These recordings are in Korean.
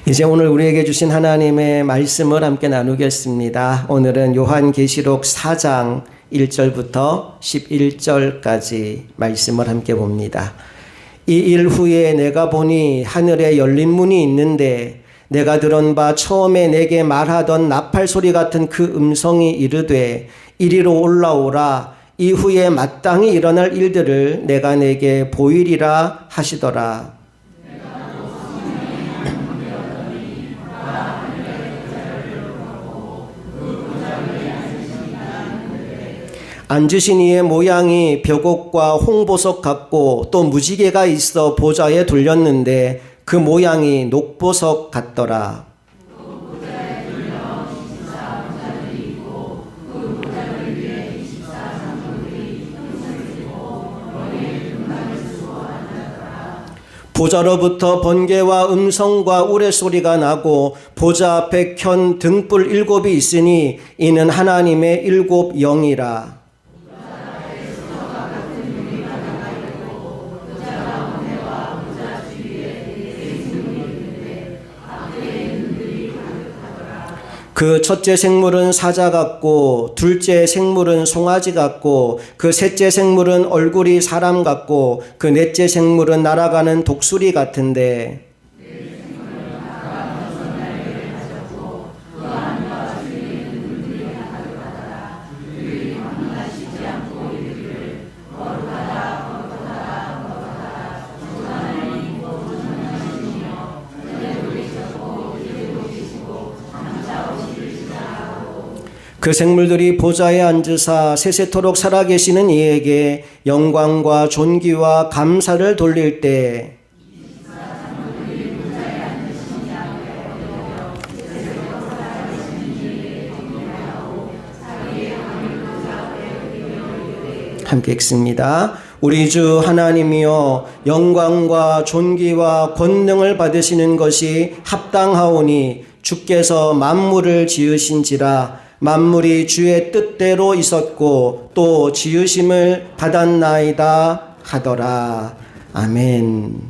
이제 오늘 우리에게 주신 하나님의 말씀을 함께 나누겠습니다. 오늘은 요한계시록 4장 1절부터 11절까지 말씀을 함께 봅니다. 이 일 후에 내가 보니 하늘에 열린 문이 있는데 내가 들은 바 처음에 내게 말하던 나팔 소리 같은 그 음성이 이르되 이리로 올라오라. 이후에 마땅히 일어날 일들을 내가 내게 보이리라 하시더라. 앉으신 이의 모양이 벽옥과 홍보석 같고 또 무지개가 있어 보좌에 둘렸는데 그 모양이 녹보석 같더라. 보좌로부터 번개와 음성과 우레소리가 나고 보좌 앞에 켠 등불 7이 있으니 이는 하나님의 7 영이라. 그 첫째 생물은 사자 같고 둘째 생물은 송아지 같고 그 셋째 생물은 얼굴이 사람 같고 그 넷째 생물은 날아가는 독수리 같은데 그 생물들이 보좌에 앉으사 세세토록 살아계시는 이에게 영광과 존귀와 감사를 돌릴 때 함께 읽습니다. 우리 주 하나님이여 영광과 존귀와 권능을 받으시는 것이 합당하오니 주께서 만물을 지으신지라 만물이 주의 뜻대로 있었고 또 지으심을 받았나이다 하더라. 아멘.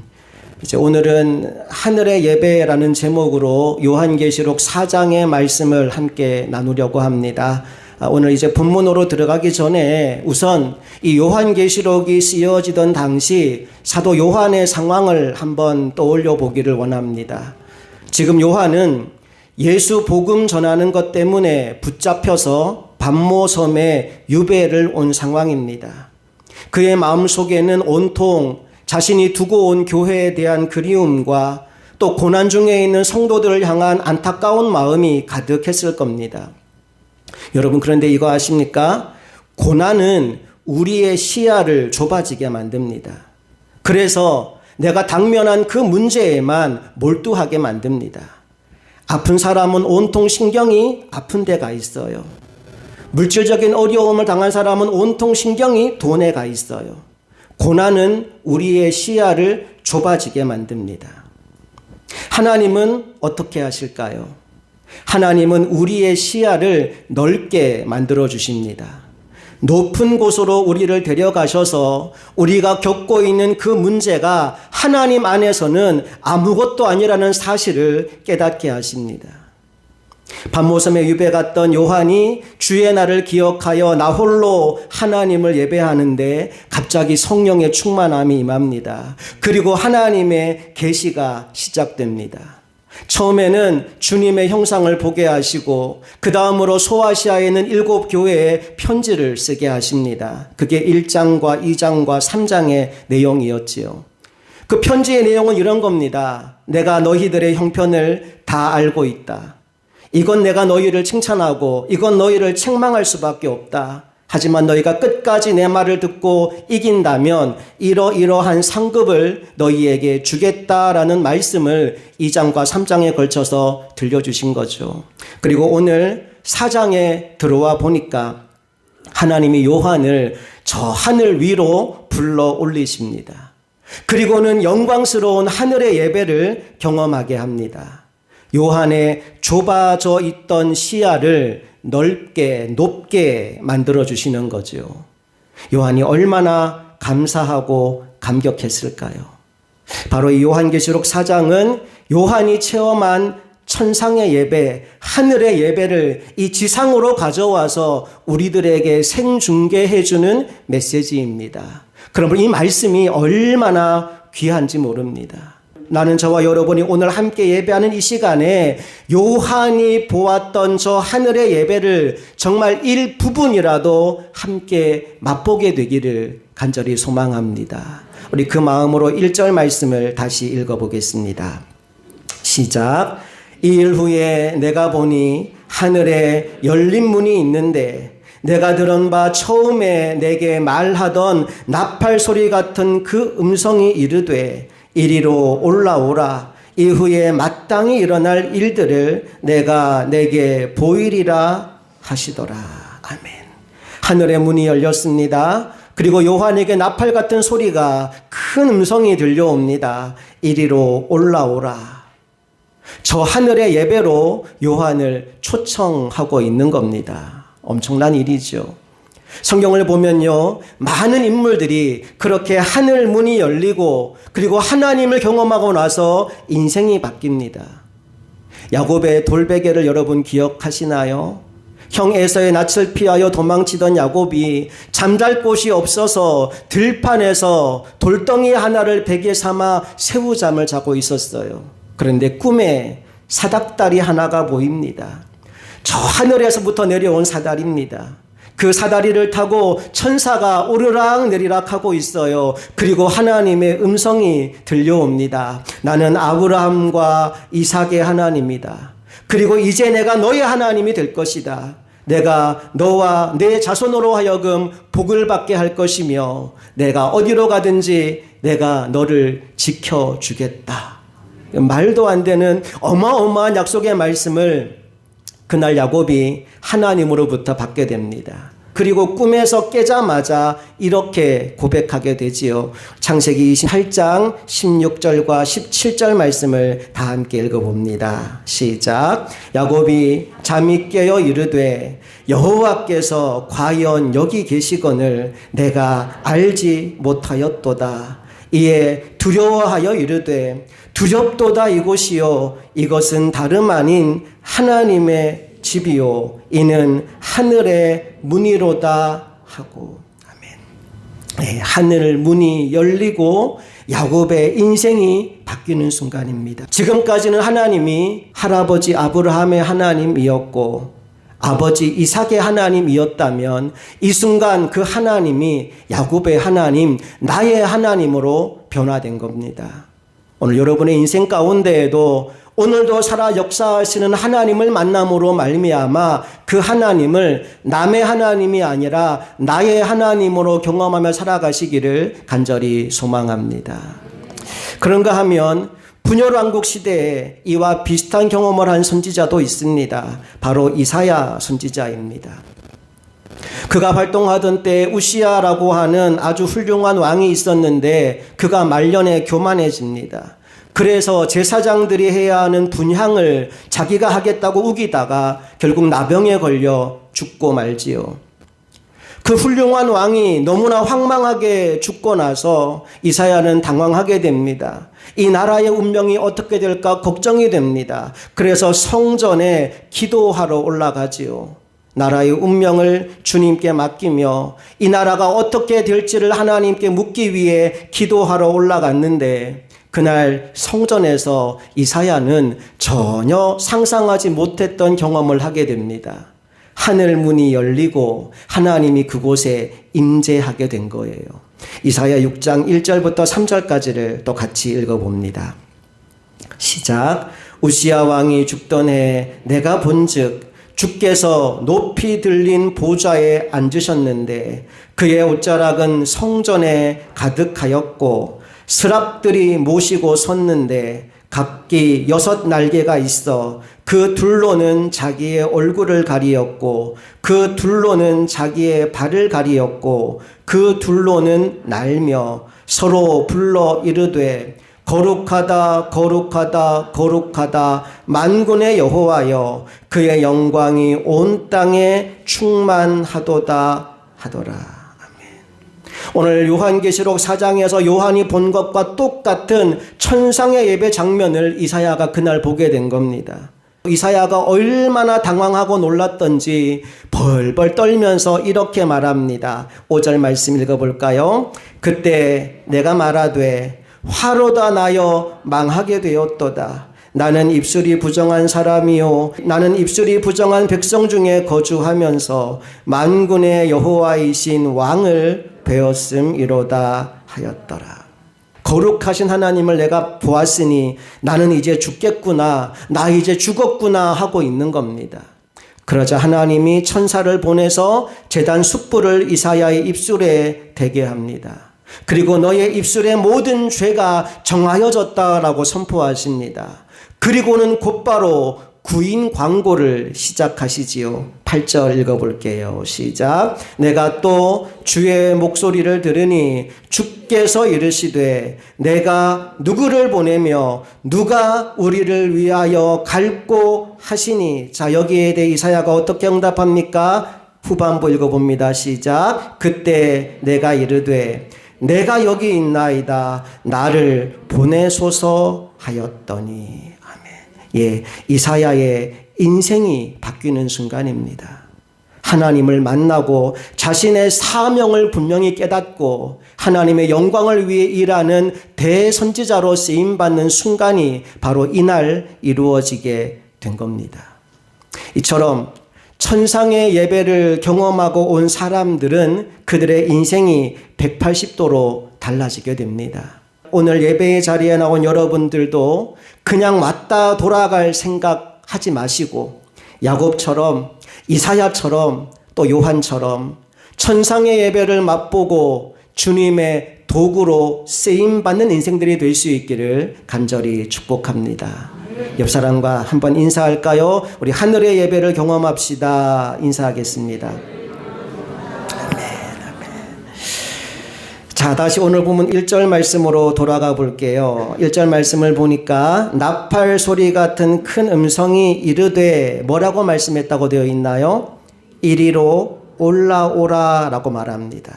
이제 오늘은 하늘의 예배라는 제목으로 요한계시록 4장의 말씀을 함께 나누려고 합니다. 오늘 이제 본문으로 들어가기 전에 우선 이 요한계시록이 쓰여지던 당시 사도 요한의 상황을 한번 떠올려 보기를 원합니다. 지금 요한은 예수 복음 전하는 것 때문에 붙잡혀서 반모섬에 유배를 온 상황입니다. 그의 마음속에는 온통 자신이 두고 온 교회에 대한 그리움과 또 고난 중에 있는 성도들을 향한 안타까운 마음이 가득했을 겁니다. 여러분 그런데 이거 아십니까? 고난은 우리의 시야를 좁아지게 만듭니다. 그래서 내가 당면한 그 문제에만 몰두하게 만듭니다. 아픈 사람은 온통 신경이 아픈 데가 있어요. 물질적인 어려움을 당한 사람은 온통 신경이 돈에 가 있어요. 고난은 우리의 시야를 좁아지게 만듭니다. 하나님은 어떻게 하실까요? 하나님은 우리의 시야를 넓게 만들어 주십니다. 높은 곳으로 우리를 데려가셔서 우리가 겪고 있는 그 문제가 하나님 안에서는 아무것도 아니라는 사실을 깨닫게 하십니다. 반모섬에 유배 갔던 요한이 주의 날을 기억하여 나 홀로 하나님을 예배하는데 갑자기 성령의 충만함이 임합니다. 그리고 하나님의 계시가 시작됩니다. 처음에는 주님의 형상을 보게 하시고 그 다음으로 소아시아에 있는 7 교회에 편지를 쓰게 하십니다. 그게 1장과 2장과 3장의 내용이었지요. 그 편지의 내용은 이런 겁니다. 내가 너희들의 형편을 다 알고 있다. 이건 내가 너희를 칭찬하고 이건 너희를 책망할 수밖에 없다. 하지만 너희가 끝까지 내 말을 듣고 이긴다면 이러이러한 상급을 너희에게 주겠다라는 말씀을 2장과 3장에 걸쳐서 들려주신 거죠. 그리고 오늘 4장에 들어와 보니까 하나님이 요한을 저 하늘 위로 불러 올리십니다. 그리고는 영광스러운 하늘의 예배를 경험하게 합니다. 요한의 좁아져 있던 시야를 넓게 높게 만들어 주시는 거죠. 요한이 얼마나 감사하고 감격했을까요? 바로 이 요한계시록 4장은 요한이 체험한 천상의 예배, 하늘의 예배를 이 지상으로 가져와서 우리들에게 생중계해주는 메시지입니다. 그러므로 이 말씀이 얼마나 귀한지 모릅니다. 나는 저와 여러분이 오늘 함께 예배하는 이 시간에 요한이 보았던 저 하늘의 예배를 정말 일부분이라도 함께 맛보게 되기를 간절히 소망합니다. 우리 그 마음으로 1절 말씀을 다시 읽어보겠습니다. 시작. 이 일 후에 내가 보니 하늘에 열린 문이 있는데 내가 들은 바 처음에 내게 말하던 나팔 소리 같은 그 음성이 이르되 이리로 올라오라. 이후에 마땅히 일어날 일들을 내가 내게 보이리라 하시더라. 아멘. 하늘의 문이 열렸습니다. 그리고 요한에게 나팔 같은 소리가 큰 음성이 들려옵니다. 이리로 올라오라. 저 하늘의 예배로 요한을 초청하고 있는 겁니다. 엄청난 일이죠. 성경을 보면요, 많은 인물들이 그렇게 하늘 문이 열리고 그리고 하나님을 경험하고 나서 인생이 바뀝니다. 야곱의 돌베개를 여러분 기억하시나요? 형 에서의 낯을 피하여 도망치던 야곱이 잠잘 곳이 없어서 들판에서 돌덩이 하나를 베개 삼아 새우잠을 자고 있었어요. 그런데 꿈에 사닥다리 하나가 보입니다. 저 하늘에서부터 내려온 사다리입니다. 그 사다리를 타고 천사가 오르락 내리락 하고 있어요. 그리고 하나님의 음성이 들려옵니다. 나는 아브라함과 이삭의 하나님이다. 그리고 이제 내가 너의 하나님이 될 것이다. 내가 너와 내 자손으로 하여금 복을 받게 할 것이며 내가 어디로 가든지 내가 너를 지켜주겠다. 말도 안 되는 어마어마한 약속의 말씀을 그날 야곱이 하나님으로부터 받게 됩니다. 그리고 꿈에서 깨자마자 이렇게 고백하게 되지요. 창세기 28장 16절과 17절 말씀을 다 함께 읽어봅니다. 시작. 야곱이 잠이 깨어 이르되 여호와께서 과연 여기 계시거늘 내가 알지 못하였도다. 이에 두려워하여 이르되 두렵도다 이곳이요 이것은 다름 아닌 하나님의 집이요 이는 하늘의 문이로다 하고. 아멘. 네, 하늘 문이 열리고 야곱의 인생이 바뀌는 순간입니다. 지금까지는 하나님이 할아버지 아브라함의 하나님이었고 아버지 이삭의 하나님이었다면 이 순간 그 하나님이 야곱의 하나님, 나의 하나님으로 변화된 겁니다. 오늘 여러분의 인생 가운데에도 오늘도 살아 역사하시는 하나님을 만남으로 말미암아 그 하나님을 남의 하나님이 아니라 나의 하나님으로 경험하며 살아가시기를 간절히 소망합니다. 그런가 하면 분열왕국 시대에 이와 비슷한 경험을 한 선지자도 있습니다. 바로 이사야 선지자입니다. 그가 활동하던 때 우시야라고 하는 아주 훌륭한 왕이 있었는데 그가 말년에 교만해집니다. 그래서 제사장들이 해야 하는 분향을 자기가 하겠다고 우기다가 결국 나병에 걸려 죽고 말지요. 그 훌륭한 왕이 너무나 황망하게 죽고 나서 이사야는 당황하게 됩니다. 이 나라의 운명이 어떻게 될까 걱정이 됩니다. 그래서 성전에 기도하러 올라가지요. 나라의 운명을 주님께 맡기며 이 나라가 어떻게 될지를 하나님께 묻기 위해 기도하러 올라갔는데 그날 성전에서 이사야는 전혀 상상하지 못했던 경험을 하게 됩니다. 하늘 문이 열리고 하나님이 그곳에 임재하게 된 거예요. 이사야 6장 1절부터 3절까지를 또 같이 읽어봅니다. 시작. 우시야 왕이 죽던 해 내가 본즉 주께서 높이 들린 보좌에 앉으셨는데 그의 옷자락은 성전에 가득하였고 스랍들이 모시고 섰는데 각기 6 날개가 있어 그 둘로는 자기의 얼굴을 가리었고 그 둘로는 자기의 발을 가리었고 그 둘로는 날며 서로 불러 이르되 거룩하다 거룩하다 거룩하다 만군의 여호와여 그의 영광이 온 땅에 충만하도다 하더라. 아멘. 오늘 요한계시록 4장에서 요한이 본 것과 똑같은 천상의 예배 장면을 이사야가 그날 보게 된 겁니다. 이사야가 얼마나 당황하고 놀랐던지 벌벌 떨면서 이렇게 말합니다. 5절 말씀 읽어볼까요? 그때 내가 말하되 화로다 나여 망하게 되었도다. 나는 입술이 부정한 사람이요 나는 입술이 부정한 백성 중에 거주하면서 만군의 여호와이신 왕을 배웠음이로다 하였더라. 거룩하신 하나님을 내가 보았으니 나는 이제 죽겠구나, 나 이제 죽었구나 하고 있는 겁니다. 그러자 하나님이 천사를 보내서 제단 숯불을 이사야의 입술에 대게 합니다. 그리고 너의 입술의 모든 죄가 정하여졌다라고 선포하십니다. 그리고는 곧바로 구인 광고를 시작하시지요. 8절 읽어볼게요. 시작. 내가 또 주의 목소리를 들으니 주께서 이르시되 내가 누구를 보내며 누가 우리를 위하여 갈고 하시니. 자, 여기에 대해 이사야가 어떻게 응답합니까? 후반부 읽어봅니다. 시작. 그때 내가 이르되 내가 여기 있나이다. 나를 보내소서 하였더니. 예, 이사야의 인생이 바뀌는 순간입니다. 하나님을 만나고 자신의 사명을 분명히 깨닫고 하나님의 영광을 위해 일하는 대선지자로 쓰임받는 순간이 바로 이날 이루어지게 된 겁니다. 이처럼 천상의 예배를 경험하고 온 사람들은 그들의 인생이 180도로 달라지게 됩니다. 오늘 예배의 자리에 나온 여러분들도 그냥 왔다 돌아갈 생각하지 마시고 야곱처럼 이사야처럼 또 요한처럼 천상의 예배를 맛보고 주님의 도구로 쓰임받는 인생들이 될 수 있기를 간절히 축복합니다. 옆 사람과 한번 인사할까요? 우리 하늘의 예배를 경험합시다. 인사하겠습니다. 자, 다시 오늘 보면 1절 말씀으로 돌아가 볼게요. 1절 말씀을 보니까 나팔 소리 같은 큰 음성이 이르되 뭐라고 말씀했다고 되어 있나요? 이리로 올라오라 라고 말합니다.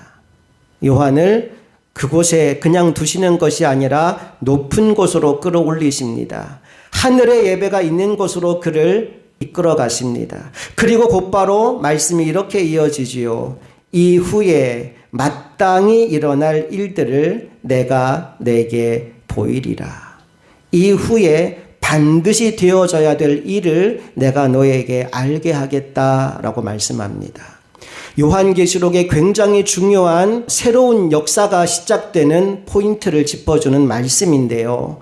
요한을 그곳에 그냥 두시는 것이 아니라 높은 곳으로 끌어올리십니다. 하늘의 예배가 있는 곳으로 그를 이끌어 가십니다. 그리고 곧바로 말씀이 이렇게 이어지지요. 이후에 마땅히 일어날 일들을 내가 내게 보이리라. 이후에 반드시 되어져야 될 일을 내가 너에게 알게 하겠다라고 말씀합니다. 요한계시록에 굉장히 중요한 새로운 역사가 시작되는 포인트를 짚어주는 말씀인데요.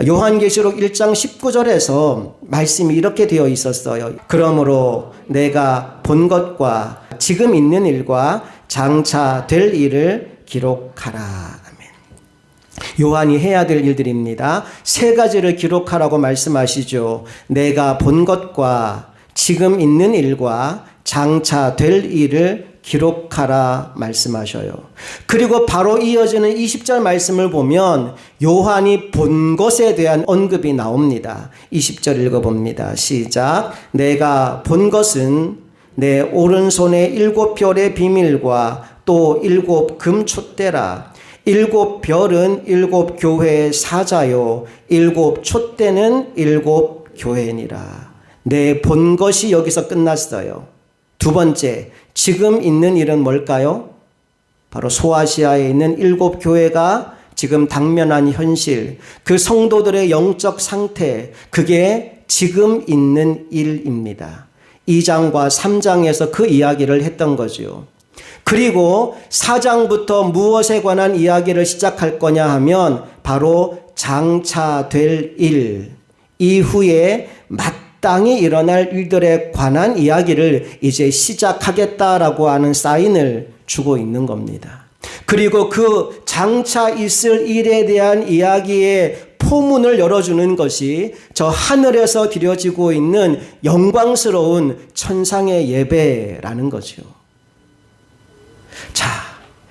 요한계시록 1장 19절에서 말씀이 이렇게 되어 있었어요. 그러므로 내가 본 것과 지금 있는 일과 장차 될 일을 기록하라. 아멘. 요한이 해야 될 일들입니다. 세 가지를 기록하라고 말씀하시죠. 내가 본 것과 지금 있는 일과 장차 될 일을 기록하라 말씀하셔요. 그리고 바로 이어지는 20절 말씀을 보면 요한이 본 것에 대한 언급이 나옵니다. 20절 읽어봅니다. 시작. 내가 본 것은 내 오른손의 7별의 비밀과 또 7 금촛대라. 7별은 7 교회의 사자요 7 촛대는 7 교회니라. 내 본 것이 여기서 끝났어요. 두 번째, 지금 있는 일은 뭘까요? 바로 소아시아에 있는 7 교회가 지금 당면한 현실, 그 성도들의 영적 상태, 그게 지금 있는 일입니다. 2장과 3장에서 그 이야기를 했던 거죠. 그리고 4장부터 무엇에 관한 이야기를 시작할 거냐 하면 바로 장차 될 일, 이후에 마땅히 일어날 일들에 관한 이야기를 이제 시작하겠다라고 하는 사인을 주고 있는 겁니다. 그리고 그 장차 있을 일에 대한 이야기의 포문을 열어주는 것이 저 하늘에서 드려지고 있는 영광스러운 천상의 예배라는 거죠. 자,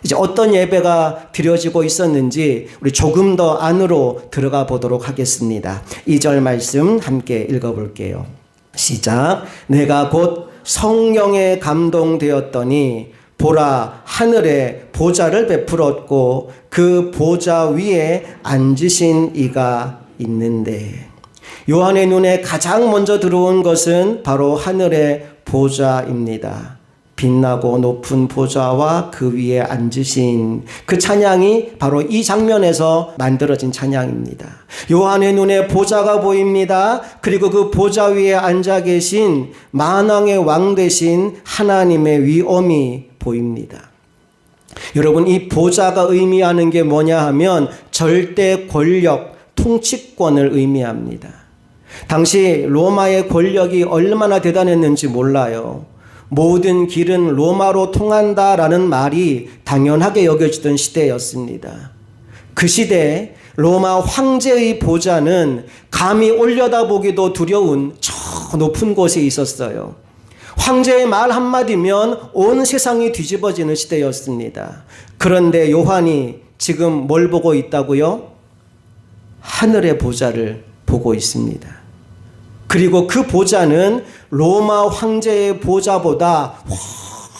이제 어떤 예배가 드려지고 있었는지 우리 조금 더 안으로 들어가 보도록 하겠습니다. 2절 말씀 함께 읽어볼게요. 시작. 내가 곧 성령에 감동되었더니 보라 하늘에 보좌를 베풀었고 그 보좌 위에 앉으신 이가 있는데, 요한의 눈에 가장 먼저 들어온 것은 바로 하늘의 보좌입니다. 빛나고 높은 보좌와 그 위에 앉으신 그 찬양이 바로 이 장면에서 만들어진 찬양입니다. 요한의 눈에 보좌가 보입니다. 그리고 그 보좌 위에 앉아 계신 만왕의 왕 되신 하나님의 위엄이 보입니다. 여러분, 이 보좌가 의미하는 게 뭐냐 하면 절대 권력, 통치권을 의미합니다. 당시 로마의 권력이 얼마나 대단했는지 몰라요. 모든 길은 로마로 통한다라는 말이 당연하게 여겨지던 시대였습니다. 그 시대에 로마 황제의 보좌는 감히 올려다보기도 두려운 저 높은 곳에 있었어요. 황제의 말 한마디면 온 세상이 뒤집어지는 시대였습니다. 그런데 요한이 지금 뭘 보고 있다고요? 하늘의 보좌를 보고 있습니다. 그리고 그 보좌는 로마 황제의 보좌보다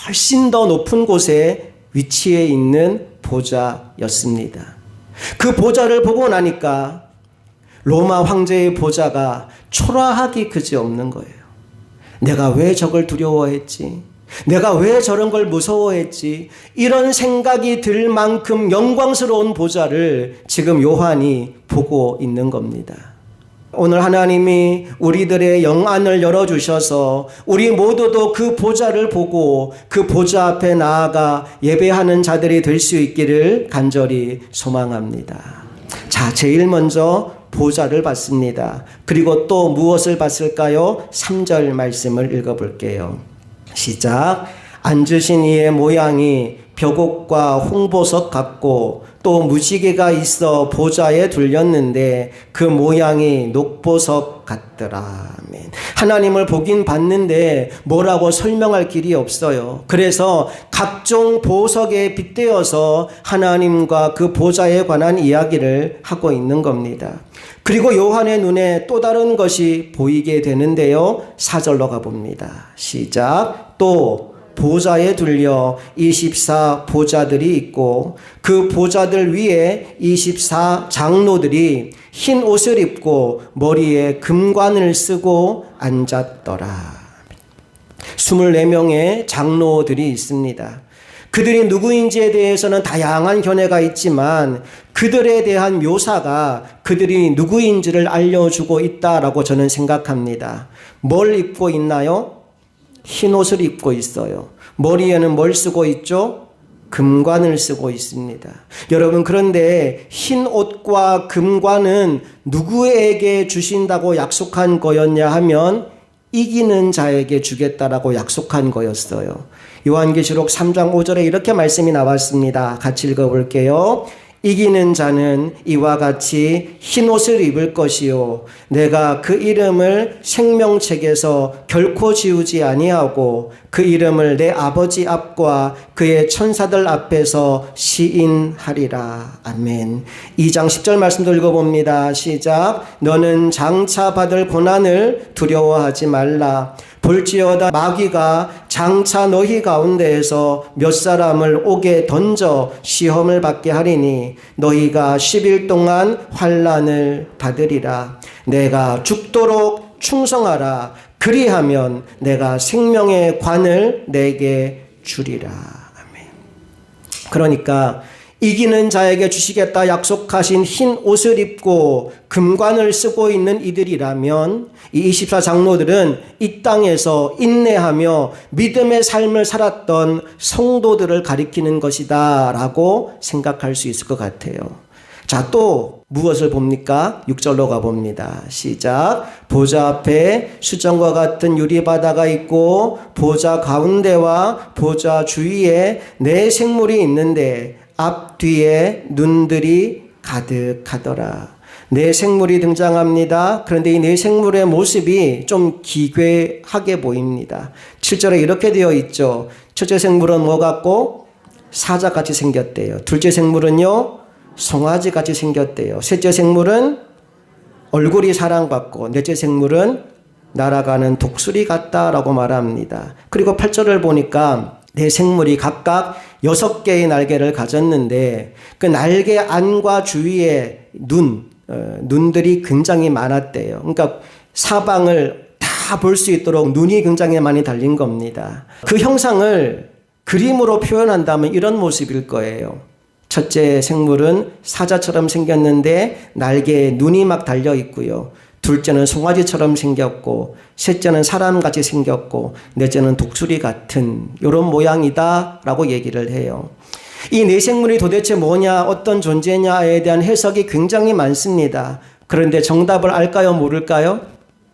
훨씬 더 높은 곳에 위치해 있는 보좌였습니다. 그 보좌를 보고 나니까 로마 황제의 보좌가 초라하기 그지없는 거예요. 내가 왜 저걸 두려워했지? 내가 왜 저런 걸 무서워했지? 이런 생각이 들 만큼 영광스러운 보좌를 지금 요한이 보고 있는 겁니다. 오늘 하나님이 우리들의 영안을 열어주셔서 우리 모두도 그 보좌를 보고 그 보좌 앞에 나아가 예배하는 자들이 될 수 있기를 간절히 소망합니다. 자, 제일 먼저 보좌를 봤습니다. 그리고 또 무엇을 봤을까요? 3절 말씀을 읽어볼게요. 시작. 앉으신 이의 모양이 벽옥과 홍보석 같고 또 무지개가 있어 보좌에 둘렸는데 그 모양이 녹보석 같더라. 아멘. 하나님을 보긴 봤는데 뭐라고 설명할 길이 없어요. 그래서 각종 보석에 빗대어서 하나님과 그 보좌에 관한 이야기를 하고 있는 겁니다. 그리고 요한의 눈에 또 다른 것이 보이게 되는데요. 4절로 가봅니다. 시작. 또 보좌에 둘려 24 보좌들이 있고 그 보좌들 위에 24 장로들이 흰 옷을 입고 머리에 금관을 쓰고 앉았더라. 24명의 장로들이 있습니다. 그들이 누구인지에 대해서는 다양한 견해가 있지만 그들에 대한 묘사가 그들이 누구인지를 알려주고 있다라고 저는 생각합니다. 뭘 입고 있나요? 흰 옷을 입고 있어요. 머리에는 뭘 쓰고 있죠? 금관을 쓰고 있습니다. 여러분, 그런데 흰 옷과 금관은 누구에게 주신다고 약속한 거였냐 하면 이기는 자에게 주겠다라고 약속한 거였어요. 요한계시록 3장 5절에 이렇게 말씀이 나왔습니다. 같이 읽어볼게요. 이기는 자는 이와 같이 흰 옷을 입을 것이요 내가 그 이름을 생명책에서 결코 지우지 아니하고 그 이름을 내 아버지 앞과 그의 천사들 앞에서 시인하리라. 아멘. 2장 10절 말씀도 읽어봅니다. 시작. 너는 장차 받을 고난을 두려워하지 말라. 볼지어다 마귀가 장차 너희 가운데에서 몇 사람을 옥에 던져 시험을 받게 하리니 너희가 10일 동안 환난을 받으리라. 내가 죽도록 충성하라. 그리하면 내가 생명의 관을 내게 주리라. 아멘. 그러니까 이기는 자에게 주시겠다 약속하신 흰 옷을 입고 금관을 쓰고 있는 이들이라면 이 24 장로들은 이 땅에서 인내하며 믿음의 삶을 살았던 성도들을 가리키는 것이다 라고 생각할 수 있을 것 같아요. 자, 또 무엇을 봅니까? 6절로 가봅니다. 시작. 보좌 앞에 수정과 같은 유리바다가 있고 보좌 가운데와 보좌 주위에 네 생물이 있는데 앞뒤에 눈들이 가득하더라. 네 생물이 등장합니다. 그런데 이 네 생물의 모습이 좀 기괴하게 보입니다. 7절에 이렇게 되어 있죠. 첫째 생물은 뭐 같고? 사자같이 생겼대요. 둘째 생물은요? 송아지같이 생겼대요. 셋째 생물은 얼굴이 사랑받고 넷째 생물은 날아가는 독수리 같다라고 말합니다. 그리고 8절을 보니까 네 생물이 각각 6개의 날개를 가졌는데 그 날개 안과 주위에 눈들이 굉장히 많았대요. 그러니까 사방을 다 볼 수 있도록 눈이 굉장히 많이 달린 겁니다. 그 형상을 그림으로 표현한다면 이런 모습일 거예요. 첫째 생물은 사자처럼 생겼는데 날개에 눈이 막 달려 있고요. 둘째는 송아지처럼 생겼고, 셋째는 사람같이 생겼고, 넷째는 독수리 같은 이런 모양이다 라고 얘기를 해요. 이 네 생물이 도대체 뭐냐, 어떤 존재냐에 대한 해석이 굉장히 많습니다. 그런데 정답을 알까요, 모를까요?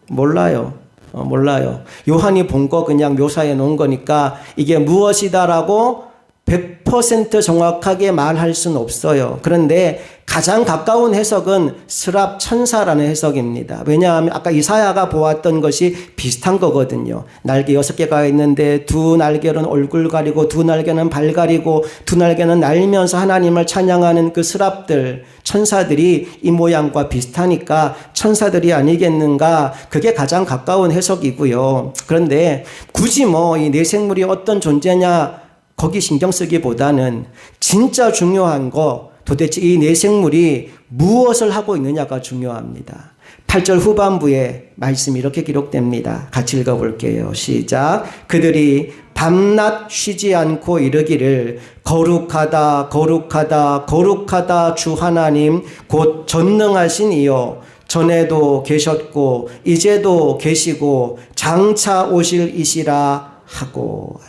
몰라요. 몰라요. 요한이 본 거 그냥 묘사해 놓은 거니까 이게 무엇이다라고 100% 정확하게 말할 수는 없어요. 그런데 가장 가까운 해석은 스랍 천사라는 해석입니다. 왜냐하면 아까 이사야가 보았던 것이 비슷한 거거든요. 날개 6개가 있는데 두 날개는 얼굴 가리고 두 날개는 발 가리고 두 날개는 날면서 하나님을 찬양하는 그 스랍들, 천사들이 이 모양과 비슷하니까 천사들이 아니겠는가, 그게 가장 가까운 해석이고요. 그런데 굳이 이 네 생물이 어떤 존재냐 거기 신경 쓰기보다는 진짜 중요한 거, 도대체 이 네 생물이 무엇을 하고 있느냐가 중요합니다. 8절 후반부에 말씀이 이렇게 기록됩니다. 같이 읽어볼게요. 시작. 그들이 밤낮 쉬지 않고 이르기를 거룩하다 거룩하다 거룩하다 주 하나님 곧 전능하신 이여, 전에도 계셨고 이제도 계시고 장차 오실 이시라 하고.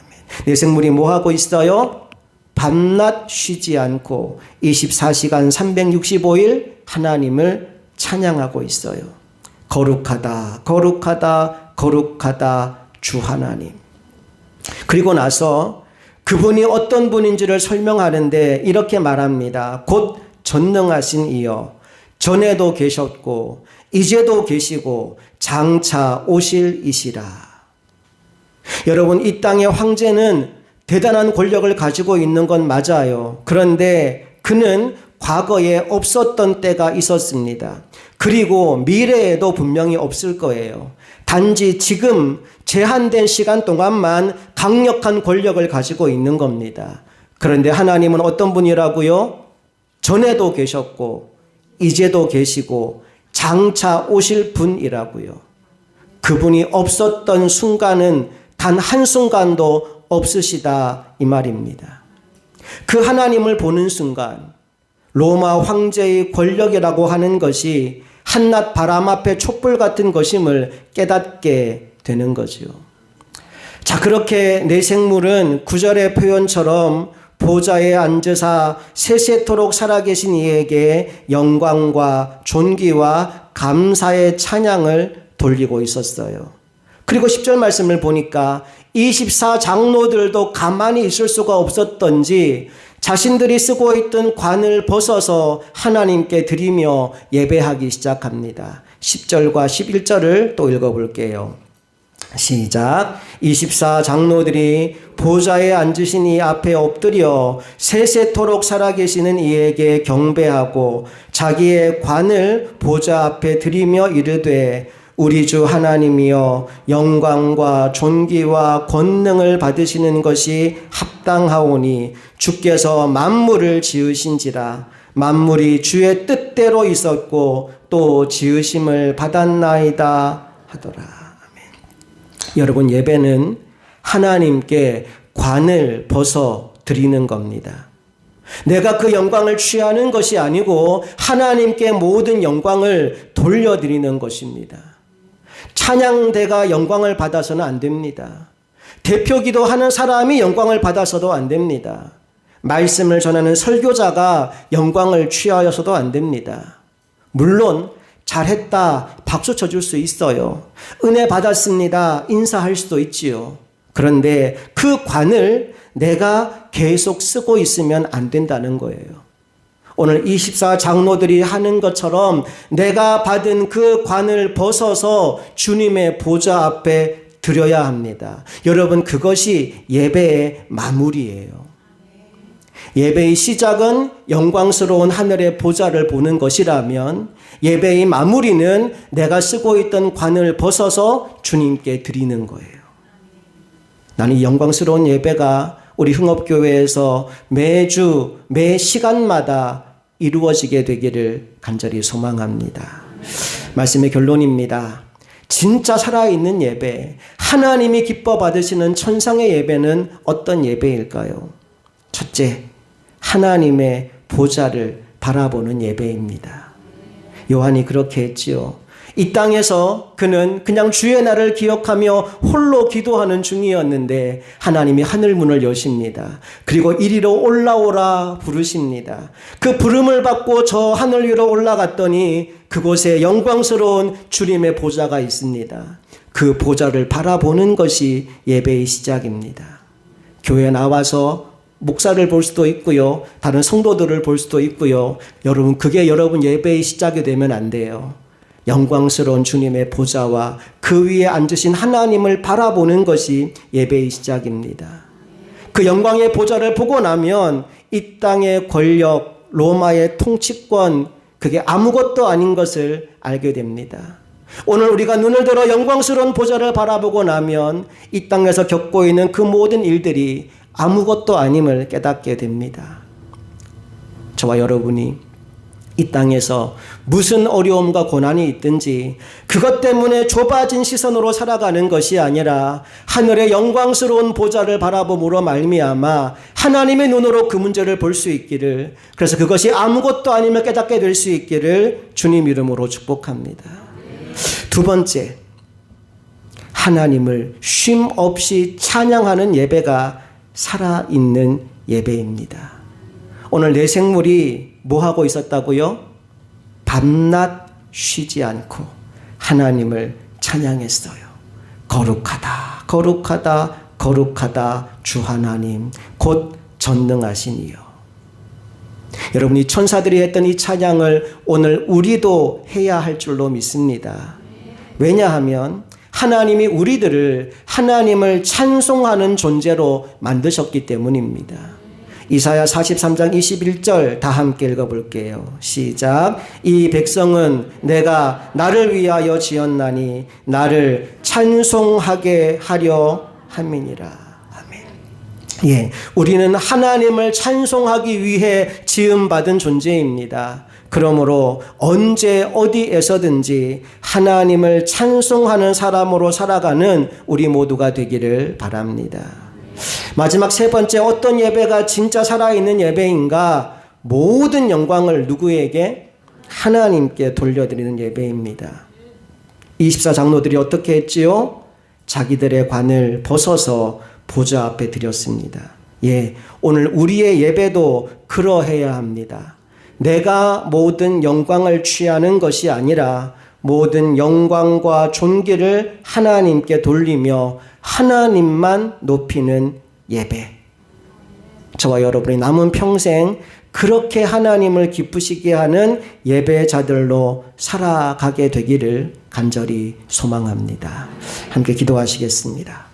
네 생물이 뭐 하고 있어요? 밤낮 쉬지 않고 24시간 365일 하나님을 찬양하고 있어요. 거룩하다 거룩하다 거룩하다 주 하나님. 그리고 나서 그분이 어떤 분인지를 설명하는데 이렇게 말합니다. 곧 전능하신 이여, 전에도 계셨고 이제도 계시고 장차 오실 이시라. 여러분, 이 땅의 황제는 대단한 권력을 가지고 있는 건 맞아요. 그런데 그는 과거에 없었던 때가 있었습니다. 그리고 미래에도 분명히 없을 거예요. 단지 지금 제한된 시간 동안만 강력한 권력을 가지고 있는 겁니다. 그런데 하나님은 어떤 분이라고요? 전에도 계셨고 이제도 계시고 장차 오실 분이라고요. 그분이 없었던 순간은 단 한순간도 없으시다 이 말입니다. 그 하나님을 보는 순간 로마 황제의 권력이라고 하는 것이 한낮 바람 앞에 촛불 같은 것임을 깨닫게 되는 거죠. 자, 그렇게 네 생물은 9절의 표현처럼 보좌에 앉으사 세세토록 살아계신 이에게 영광과 존귀와 감사의 찬양을 돌리고 있었어요. 그리고 10절 말씀을 보니까 24장로들도 가만히 있을 수가 없었던지 자신들이 쓰고 있던 관을 벗어서 하나님께 드리며 예배하기 시작합니다. 10절과 11절을 또 읽어볼게요. 시작. 24장로들이 보좌에 앉으신 이 앞에 엎드려 세세토록 살아계시는 이에게 경배하고 자기의 관을 보좌 앞에 드리며 이르되 우리 주 하나님이여, 영광과 존귀와 권능을 받으시는 것이 합당하오니 주께서 만물을 지으신지라. 만물이 주의 뜻대로 있었고 또 지으심을 받았나이다 하더라. 아멘. 여러분, 예배는 하나님께 관을 벗어 드리는 겁니다. 내가 그 영광을 취하는 것이 아니고 하나님께 모든 영광을 돌려드리는 것입니다. 찬양대가 영광을 받아서는 안 됩니다. 대표기도 하는 사람이 영광을 받아서도 안 됩니다. 말씀을 전하는 설교자가 영광을 취하여서도 안 됩니다. 물론 잘했다 박수 쳐줄 수 있어요. 은혜 받았습니다 인사할 수도 있지요. 그런데 그 관을 내가 계속 쓰고 있으면 안 된다는 거예요. 오늘 24장로들이 하는 것처럼 내가 받은 그 관을 벗어서 주님의 보좌 앞에 드려야 합니다. 여러분, 그것이 예배의 마무리예요. 예배의 시작은 영광스러운 하늘의 보좌를 보는 것이라면 예배의 마무리는 내가 쓰고 있던 관을 벗어서 주님께 드리는 거예요. 나는 이 영광스러운 예배가 우리 흥업교회에서 매주 매 시간마다 이루어지게 되기를 간절히 소망합니다. 말씀의 결론입니다. 진짜 살아있는 예배, 하나님이 기뻐 받으시는 천상의 예배는 어떤 예배일까요? 첫째, 하나님의 보좌를 바라보는 예배입니다. 요한이 그렇게 했지요. 이 땅에서 그는 그냥 주의 날을 기억하며 홀로 기도하는 중이었는데 하나님이 하늘문을 여십니다. 그리고 이리로 올라오라 부르십니다. 그 부름을 받고 저 하늘 위로 올라갔더니 그곳에 영광스러운 주님의 보좌가 있습니다. 그 보좌를 바라보는 것이 예배의 시작입니다. 교회에 나와서 목사를 볼 수도 있고요. 다른 성도들을 볼 수도 있고요. 여러분, 그게 여러분 예배의 시작이 되면 안 돼요. 영광스러운 주님의 보좌와 그 위에 앉으신 하나님을 바라보는 것이 예배의 시작입니다. 그 영광의 보좌를 보고 나면 이 땅의 권력, 로마의 통치권, 그게 아무것도 아닌 것을 알게 됩니다. 오늘 우리가 눈을 들어 영광스러운 보좌를 바라보고 나면 이 땅에서 겪고 있는 그 모든 일들이 아무것도 아님을 깨닫게 됩니다. 저와 여러분이 이 땅에서 무슨 어려움과 고난이 있든지 그것 때문에 좁아진 시선으로 살아가는 것이 아니라 하늘의 영광스러운 보좌를 바라봄으로 말미암아 하나님의 눈으로 그 문제를 볼 수 있기를, 그래서 그것이 아무것도 아님을 깨닫게 될 수 있기를 주님 이름으로 축복합니다. 두 번째, 하나님을 쉼 없이 찬양하는 예배가 살아있는 예배입니다. 오늘 내 생물이 뭐 하고 있었다고요? 밤낮 쉬지 않고 하나님을 찬양했어요. 거룩하다, 거룩하다, 거룩하다 주 하나님 곧 전능하신 이여. 여러분, 이 천사들이 했던 이 찬양을 오늘 우리도 해야 할 줄로 믿습니다. 왜냐하면 하나님이 우리들을 하나님을 찬송하는 존재로 만드셨기 때문입니다. 이사야 43장 21절 다 함께 읽어볼게요. 시작. 이 백성은 내가 나를 위하여 지었나니 나를 찬송하게 하려 함이니라. 아멘. 예, 우리는 하나님을 찬송하기 위해 지음받은 존재입니다. 그러므로 언제 어디에서든지 하나님을 찬송하는 사람으로 살아가는 우리 모두가 되기를 바랍니다. 마지막 세 번째, 어떤 예배가 진짜 살아있는 예배인가? 모든 영광을 누구에게? 하나님께 돌려드리는 예배입니다. 24장로들이 어떻게 했지요? 자기들의 관을 벗어서 보좌 앞에 드렸습니다. 예, 오늘 우리의 예배도 그러해야 합니다. 내가 모든 영광을 취하는 것이 아니라 모든 영광과 존귀를 하나님께 돌리며 하나님만 높이는 예배. 저와 여러분이 남은 평생 그렇게 하나님을 기쁘시게 하는 예배자들로 살아가게 되기를 간절히 소망합니다. 함께 기도하시겠습니다.